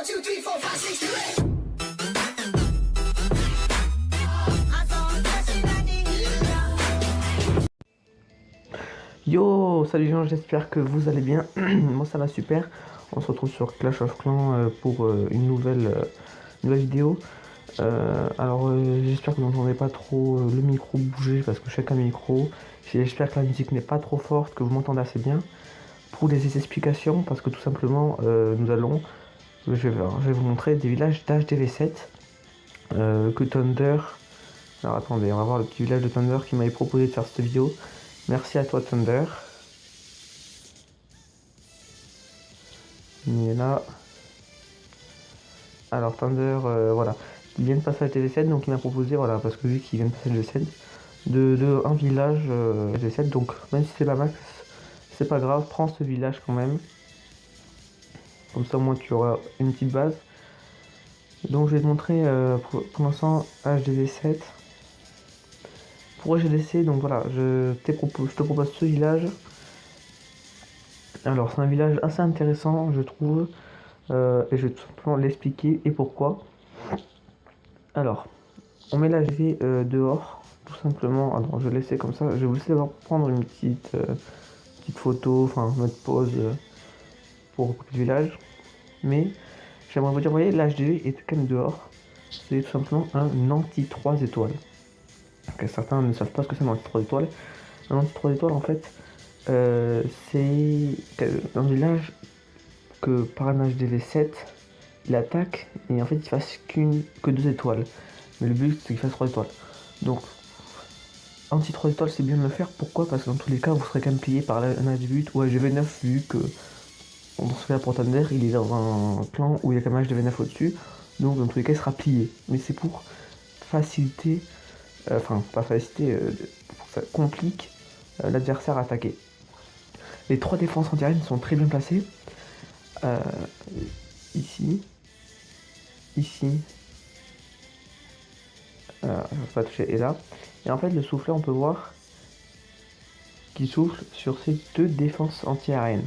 Yo, salut gens, j'espère que vous allez bien. Moi ça va super. On se retrouve sur Clash of Clans pour une nouvelle vidéo. J'espère que vous n'entendez pas trop le micro bouger parce que chacun micro. J'espère que la musique n'est pas trop forte, que vous m'entendez assez bien. Pour les explications, parce que tout simplement je vais vous montrer des villages d'HDV7 que Thunder. Alors attendez, on va voir le petit village de Thunder qui m'avait proposé de faire cette vidéo. Merci à toi Thunder. Il est là. Alors Thunder, voilà. Il vient de passer à TV7, donc il m'a proposé, voilà, parce que vu qu'il vient de passer à TV7, de un village TV7, donc même si c'est pas max, c'est pas grave, prends ce village quand même. Comme ça au moins tu auras une petite base. Donc je vais te montrer pour l'instant HDV7. Pour HDC, donc voilà, je te propose ce village. Alors c'est un village assez intéressant je trouve, et je vais tout simplement l'expliquer et pourquoi. Alors, on met la GV dehors, tout simplement. Alors je vais laisser comme ça, je vais vous laisser prendre une petite photo, enfin notre pause pour le village. Mais j'aimerais vous dire, vous voyez, l'HDV est quand même dehors. C'est tout simplement un anti 3 étoiles. Okay, certains ne savent pas ce que c'est un anti 3 étoiles. Un anti 3 étoiles en fait, c'est un village que par un HDV 7, il attaque et en fait il fasse que 2 étoiles. Mais le but c'est qu'il fasse 3 étoiles. Donc anti 3 étoiles c'est bien de le faire. Pourquoi? Parce que dans tous les cas vous serez quand même payé par un HDV8 ou HDV9 vu que dans ce cas pour Thunder il est dans un clan où il y a quand même HDV9 au-dessus. Donc dans tous les cas il sera plié. Mais c'est pour faciliter, enfin pas faciliter, pour que ça complique l'adversaire à attaquer. Les 3 défenses anti-aériennes sont très bien placées. Ici, je ne vais pas toucher, et là. Et en fait, le souffleur, on peut voir qu'il souffle sur ces 2 défenses anti-aériennes.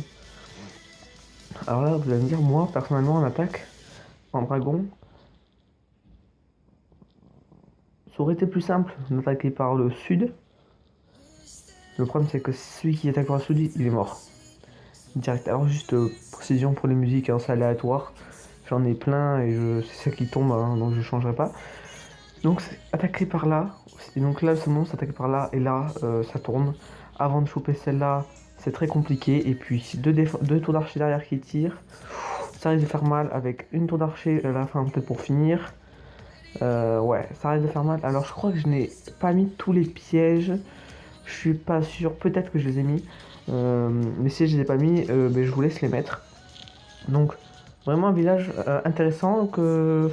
Alors là, vous allez me dire, moi, personnellement, en attaque, en dragon, ça aurait été plus simple d'attaquer par le sud. Le problème, c'est que celui qui attaque par le sud, il est mort. Direct. Alors, juste précision pour les musiques, hein, c'est aléatoire. J'en ai plein et c'est ça qui tombe, hein, donc je ne changerai pas. Donc c'est attaqué par là, et donc là ce monstre s'attaque par là, et là ça tourne. Avant de choper celle-là, c'est très compliqué, et puis 2 tours d'archer derrière qui tirent, ça risque de faire mal, avec une tour d'archer à la fin peut-être pour finir. Ouais, ça risque de faire mal. Alors je crois que je n'ai pas mis tous les pièges, je suis pas sûr, peut-être que je les ai mis, mais si je les ai pas mis, je vous laisse les mettre. Donc vraiment un village intéressant que...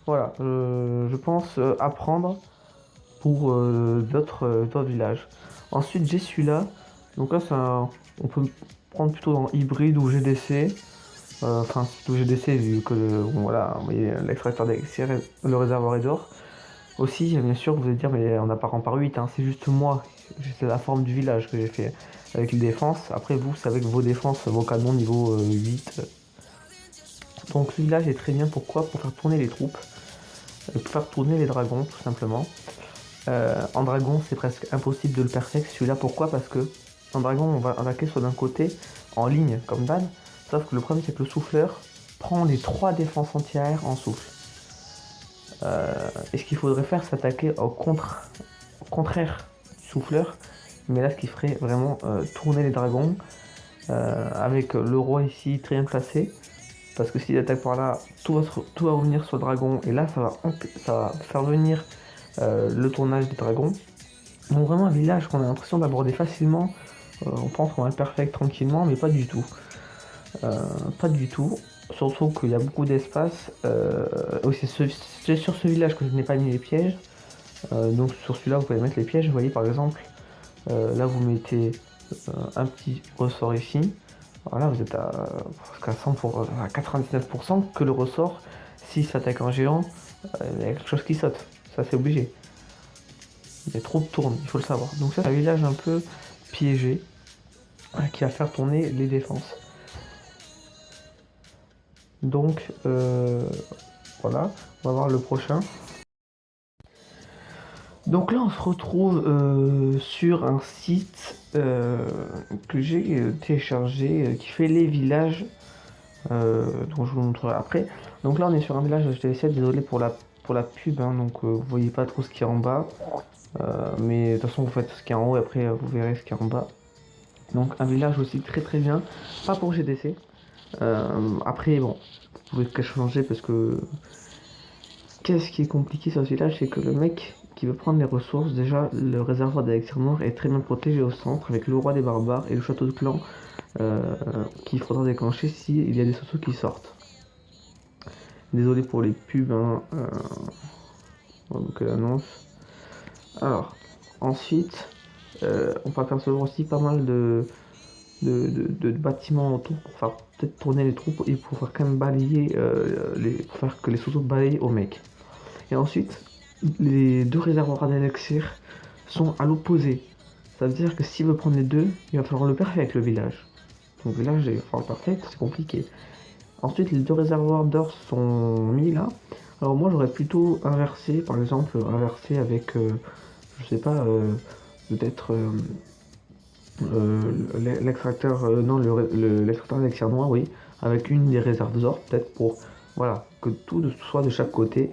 Voilà, je pense apprendre pour d'autres villages. Ensuite, j'ai celui-là. Donc là, on peut prendre plutôt dans hybride ou GDC. Enfin, plutôt GDC vu que voilà, l'extracteur d'élixir, le réservoir est d'or. Aussi, bien sûr, vous allez dire, mais on apparaît par 8, hein, c'est juste moi. C'est la forme du village que j'ai fait avec les défenses. Après, vous, c'est avec vos défenses, vos canons niveau 8. Donc, ce village est très bien. Pourquoi? Pour faire tourner les troupes. Pour faire tourner les dragons tout simplement. En dragon c'est presque impossible de le perfect celui-là. Pourquoi? Parce que en dragon on va attaquer soit d'un côté en ligne comme Dan, sauf que le problème c'est que le souffleur prend les 3 défenses anti-air en souffle. Et ce qu'il faudrait faire c'est attaquer au contraire du souffleur, mais là ce qui ferait vraiment tourner les dragons avec le roi ici très bien placé. Parce que s'il attaque par là, tout va revenir sur le dragon. Et là, ça va faire venir le tournage des dragons. Donc vraiment un village qu'on a l'impression d'aborder facilement. On pense qu'on va être perfect tranquillement, mais pas du tout. Pas du tout. Surtout qu'il y a beaucoup d'espace. C'est sur ce village que je n'ai pas mis les pièges. Donc sur celui-là, vous pouvez mettre les pièges. Vous voyez par exemple, là vous mettez un petit ressort ici. Voilà, vous êtes à 99% que le ressort, si s'attaque un géant, il y a quelque chose qui saute. Ça, c'est obligé. Les troupes tournent, il faut le savoir. Donc ça, c'est un village un peu piégé qui va faire tourner les défenses. Donc voilà, on va voir le prochain. Donc là, on se retrouve sur un site que j'ai téléchargé qui fait les villages, dont je vous montrerai après. Donc là, on est sur un village HTV7, désolé pour la pub, hein, donc vous voyez pas trop ce qu'il y a en bas. Mais de toute façon, vous faites ce qu'il y a en haut et après vous verrez ce qu'il y a en bas. Donc un village aussi très très bien, pas pour GDC. Après, bon, vous pouvez changer parce que qu'est-ce qui est compliqué sur ce village, c'est que le mec qui veut prendre les ressources, déjà le réservoir d'élixir noir est très bien protégé au centre avec le roi des barbares et le château de clan euh, qu'il faudra déclencher s'il y a des sauceaux qui sortent. Désolé pour les pubs, hein, donc l'annonce. Alors, ensuite, on va apercevoir aussi pas mal de bâtiments autour pour faire peut-être tourner les troupes et pour faire quand même balayer, pour faire que les sauceaux balayent au mec. Et ensuite, les deux réservoirs d'élixir sont à l'opposé. Ça veut dire que s'il veut prendre les deux, il va falloir le parfait avec le village. Donc le village, il va falloir le parfait, c'est compliqué. Ensuite, les deux réservoirs d'or sont mis là. Alors moi, j'aurais plutôt inversé, par exemple, inversé avec, je sais pas, peut-être l'extracteur, non, l'extracteur d'élixir noir, oui, avec une des réserves d'or, peut-être pour, voilà, que tout soit de chaque côté.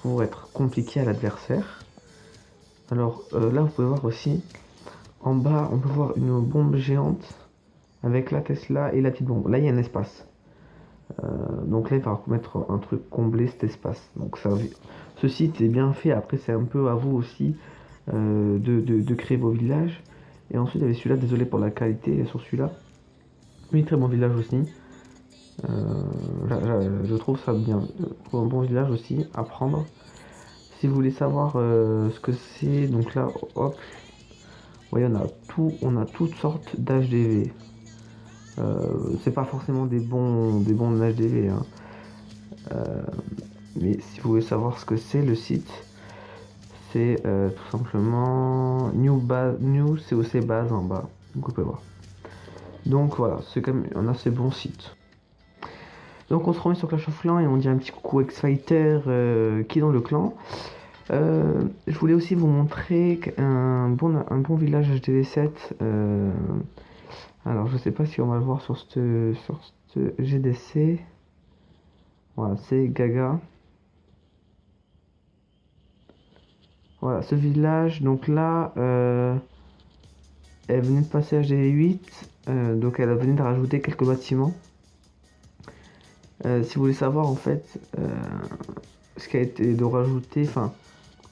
Pour être compliqué à l'adversaire. Alors là, vous pouvez voir aussi, en bas, on peut voir une bombe géante avec la Tesla et la petite bombe. Là, il y a un espace. Donc là, il va mettre un truc combler cet espace. Donc ça, ce site est bien fait. Après, c'est un peu à vous aussi de créer vos villages. Et ensuite, il y avait celui-là. Désolé pour la qualité sur celui-là. Oui, très bon village aussi. Je trouve ça bien. Un bon village aussi à prendre. Si vous voulez savoir ce que c'est, donc là, hop, vous voyez, on a toutes sortes d'HDV. C'est pas forcément des bons HDV, hein. Mais si vous voulez savoir ce que c'est, le site, c'est tout simplement New COC base en bas. Donc vous pouvez voir. Donc voilà, c'est quand même un assez bon site. Donc on se remet sur Clash of Clans et on dit un petit coucou X-Fighter qui est dans le clan. Je voulais aussi vous montrer un bon village HDV7. Alors je sais pas si on va le voir sur ce GDC. Voilà, c'est Gaga. Voilà, ce village, donc là, elle venait de passer HDV8, donc elle venait de rajouter quelques bâtiments. Si vous voulez savoir en fait ce qui a été de rajouter, enfin,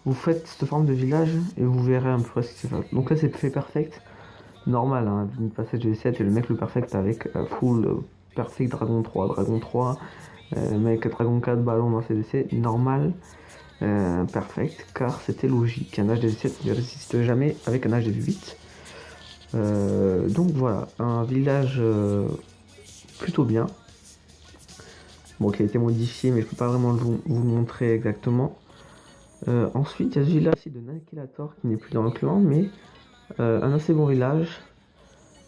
vous faites cette forme de village et vous verrez un peu ce qui s'est fait. Donc là c'est fait perfect, normal, hein, venez de passer HDV7 et le mec le perfect avec full perfect dragon 3, mec dragon 4, ballon dans CDC, normal. Perfect, car c'était logique. Un HDV7 ne résiste jamais avec un HDV8. Donc voilà, un village plutôt bien. Bon, qui a été modifié, mais je peux pas vraiment vous le montrer exactement. Ensuite, il y a ce village aussi de Nakilator qui n'est plus dans le clan, mais un assez bon village.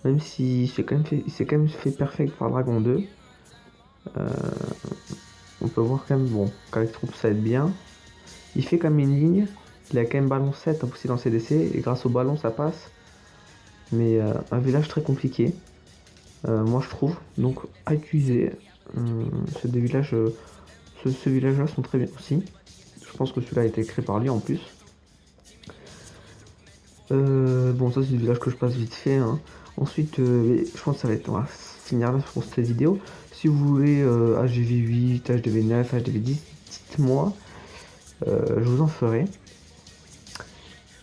Même si c'est quand même fait perfect par Dragon 2. On peut voir quand même, bon, qu'avec troupe ça aide bien. Il fait quand même une ligne. Il a quand même ballon 7 aussi dans CDC. Et grâce au ballon, ça passe. Mais un village très compliqué. Moi, je trouve. Donc, accusé. C'est des villages. Ce village-là sont très bien aussi. Je pense que celui-là a été créé par lui en plus. Bon, ça, c'est des villages que je passe vite fait, hein. Ensuite, je pense que ça va être. On va finir là pour cette vidéo. Si vous voulez HDV8, HDV9, HDV10, dites-moi. Je vous en ferai.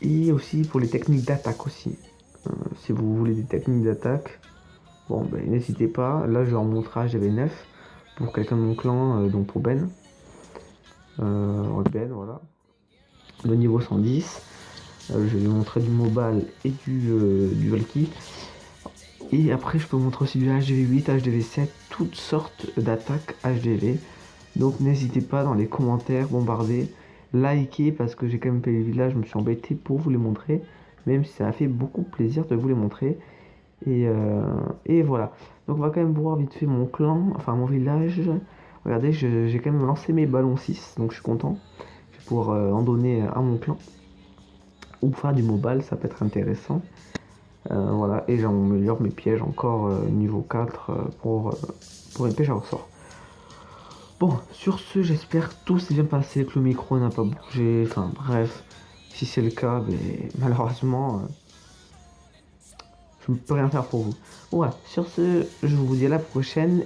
Et aussi pour les techniques d'attaque aussi. Si vous voulez des techniques d'attaque, bon ben n'hésitez pas. Là je vais en montrer HDV9 pour quelqu'un de mon clan, donc pour Ben. Ben voilà. Le niveau 110. Je vais lui montrer du Mobile et du Valky. Et après je peux vous montrer aussi du HDV8, HDV7, toutes sortes d'attaques HDV. Donc n'hésitez pas dans les commentaires, bombarder, liker parce que j'ai quand même fait les villages, je me suis embêté pour vous les montrer, même si ça a fait beaucoup plaisir de vous les montrer. Et voilà. Donc on va quand même voir vite fait mon clan, enfin mon village. Regardez, j'ai quand même lancé mes ballons 6, donc je suis content. Je vais pouvoir en donner à mon clan. Ou faire du mobile, ça peut être intéressant. Voilà, et j'améliore mes pièges encore niveau 4 pour une pêche à ressort. Bon, sur ce, j'espère que tout s'est bien passé, que le micro n'a pas bougé. Enfin bref, si c'est le cas, ben, malheureusement, je ne peux rien faire pour vous. Bon, voilà, sur ce, je vous dis à la prochaine